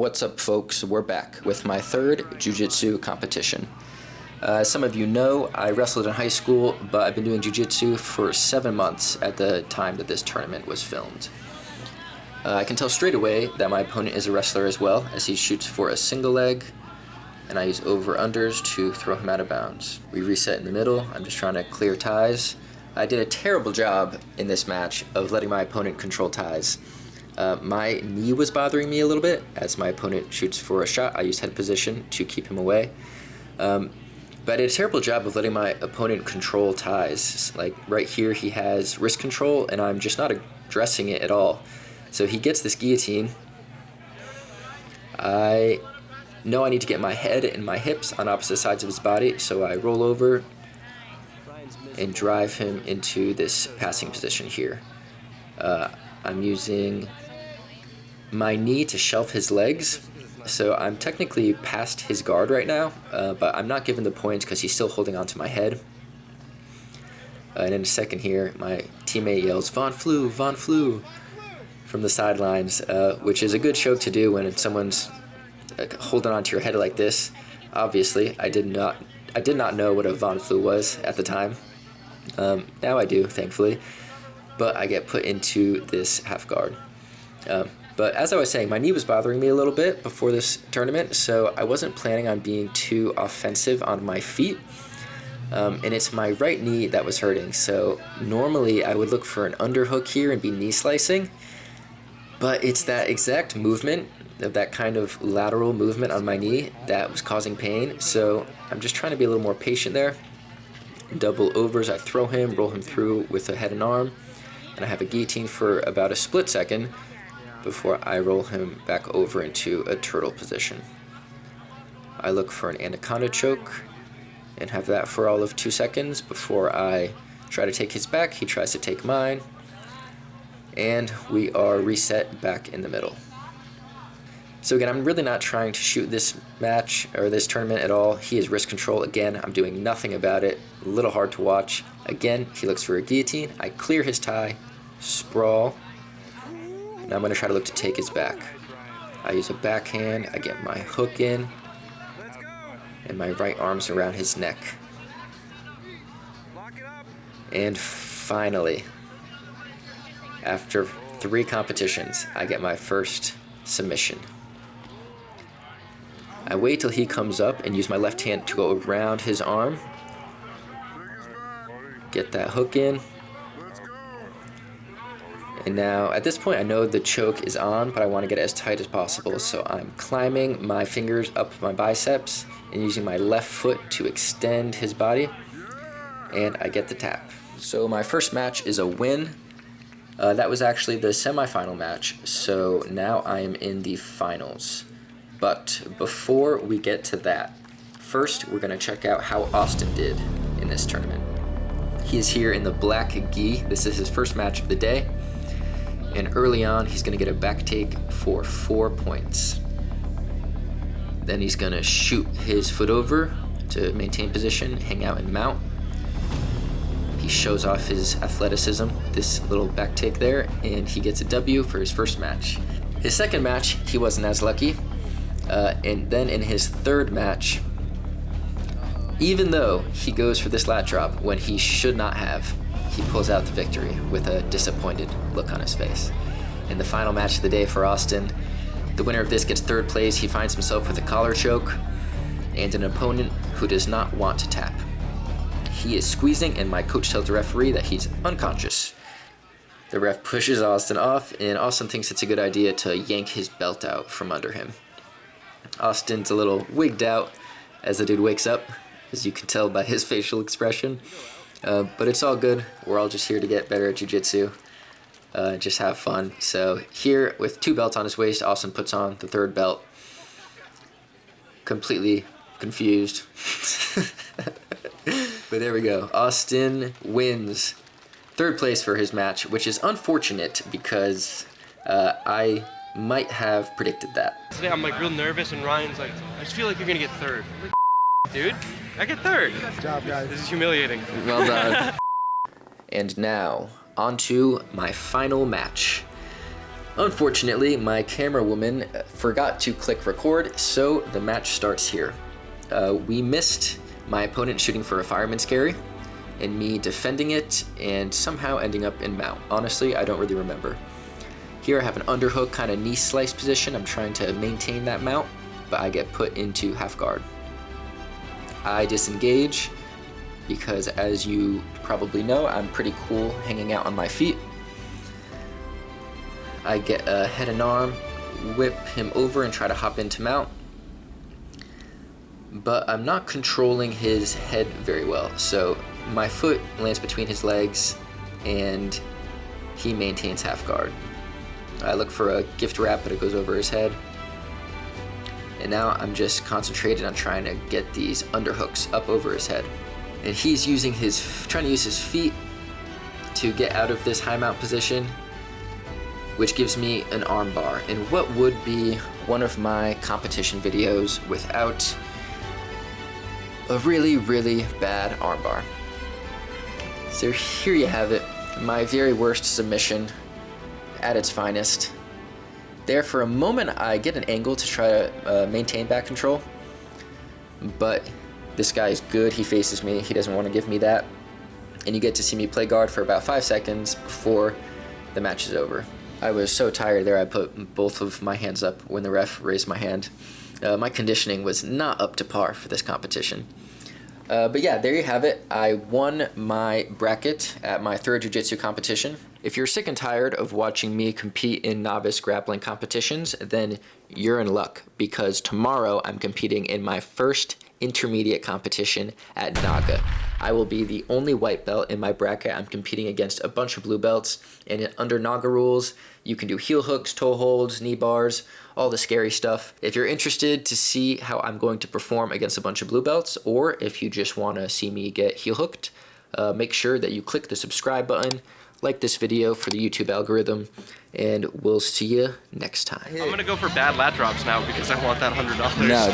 What's up, folks? We're back with my third Jiu-Jitsu competition. As some of you know, I wrestled in high school, but I've been doing Jiu-Jitsu for 7 months at the time that this tournament was filmed. I can tell straight away that my opponent is a wrestler as well, as he shoots for a single leg, and I use over-unders to throw him out of bounds. We reset in the middle. I'm just trying to clear ties. I did a terrible job in this match of letting my opponent control ties. My knee was bothering me a little bit as my opponent shoots for a shot. I used head position to keep him away. But I did a terrible job of letting my opponent control ties. Like right here, he has wrist control, and I'm just not addressing it at all. So he gets this guillotine. I know I need to get my head and my hips on opposite sides of his body, so I roll over and drive him into this passing position here. I'm using my knee to shelf his legs, so I'm technically past his guard right now, but I'm not given the points because he's still holding onto my head. And in a second here, my teammate yells, "Von Flue, Von Flue," from the sidelines, which is a good show to do when someone's holding onto your head like this. Obviously, I did not know what a Von Flue was at the time. Now I do, thankfully. But I get put into this half guard. But as I was saying, my knee was bothering me a little bit before this tournament, so I wasn't planning on being too offensive on my feet. And it's my right knee that was hurting, so normally I would look for an underhook here and be knee slicing, but it's that exact movement, of that kind of lateral movement on my knee, that was causing pain, so I'm just trying to be a little more patient there. Double overs, I throw him, roll him through with a head and arm, and I have a guillotine for about a split second before I roll him back over into a turtle position. I look for an anaconda choke and have that for all of 2 seconds before I try to take his back. He tries to take mine, and we are reset back in the middle. So again, I'm really not trying to shoot this match or this tournament at all. He is wrist control. Again, I'm doing nothing about it. A little hard to watch. Again, he looks for a guillotine. I clear his tie, sprawl, and I'm going to try to look to take his back. I use a backhand. I get my hook in, and my right arm's around his neck. And finally, after 3 competitions, I get my first submission. I wait till he comes up and use my left hand to go around his arm. Get that hook in. And now, at this point, I know the choke is on, but I want to get it as tight as possible. So I'm climbing my fingers up my biceps and using my left foot to extend his body. And I get the tap. So my first match is a win. That was actually the semifinal match. So now I am in the finals. But before we get to that, first we're going to check out how Austin did in this tournament. He is here in the black gi. This is his first match of the day. And early on, he's going to get a back take for 4 points. Then he's going to shoot his foot over to maintain position, hang out and mount. He shows off his athleticism with this little back take there, and he gets a W for his first match. His second match, he wasn't as lucky. And then in his third match, even though he goes for this lat drop when he should not have, he pulls out the victory with a disappointed look on his face. In the final match of the day for Austin, the winner of this gets third place. He finds himself with a collar choke and an opponent who does not want to tap. He is squeezing, and my coach tells the referee that he's unconscious. The ref pushes Austin off, and Austin thinks it's a good idea to yank his belt out from under him. Austin's a little wigged out as the dude wakes up, as you can tell by his facial expression. But it's all good. We're all just here to get better at jiu-jitsu, just have fun. So here, with 2 belts on his waist, Austin puts on the 3rd belt. Completely confused. But there we go. Austin wins 3rd place for his match, which is unfortunate because I might have predicted that. Today I'm like real nervous, and Ryan's like, I just feel like you're gonna get 3rd. I'm like, dude, I get 3rd. Good job, guys. This is humiliating. Well done. And now, on to my final match. Unfortunately, my camera woman forgot to click record, so the match starts here. We missed my opponent shooting for a fireman's carry, and me defending it and somehow ending up in mount. Honestly, I don't really remember. Here I have an underhook kind of knee slice position. I'm trying to maintain that mount, but I get put into half guard. I disengage because, as you probably know, I'm pretty cool hanging out on my feet. I get a head and arm, whip him over and try to hop into mount. But I'm not controlling his head very well, so my foot lands between his legs and he maintains half guard. I look for a gift wrap, but it goes over his head. And now I'm just concentrated on trying to get these underhooks up over his head. And he's trying to use his feet to get out of this high mount position, which gives me an arm bar in what would be one of my competition videos without a really, really bad arm bar. So here you have it, my very worst submission at its finest. There for a moment I get an angle to try to maintain back control, but this guy is good, he faces me, he doesn't want to give me that, and you get to see me play guard for about 5 seconds before the match is over. I was so tired there I put both of my hands up when the ref raised my hand. My conditioning was not up to par for this competition. But yeah, there you have it. I won my bracket at my 3rd Jiu-Jitsu competition. If you're sick and tired of watching me compete in novice grappling competitions, then you're in luck, because tomorrow I'm competing in my first intermediate competition at Naga. I will be the only white belt in my bracket. I'm competing against a bunch of blue belts, and under Naga rules, you can do heel hooks, toe holds, knee bars, all the scary stuff. If you're interested to see how I'm going to perform against a bunch of blue belts, or if you just want to see me get heel hooked, make sure that you click the subscribe button, like this video for the YouTube algorithm, and we'll see you next time. I'm gonna go for bad lat drops now because I want that $100. No.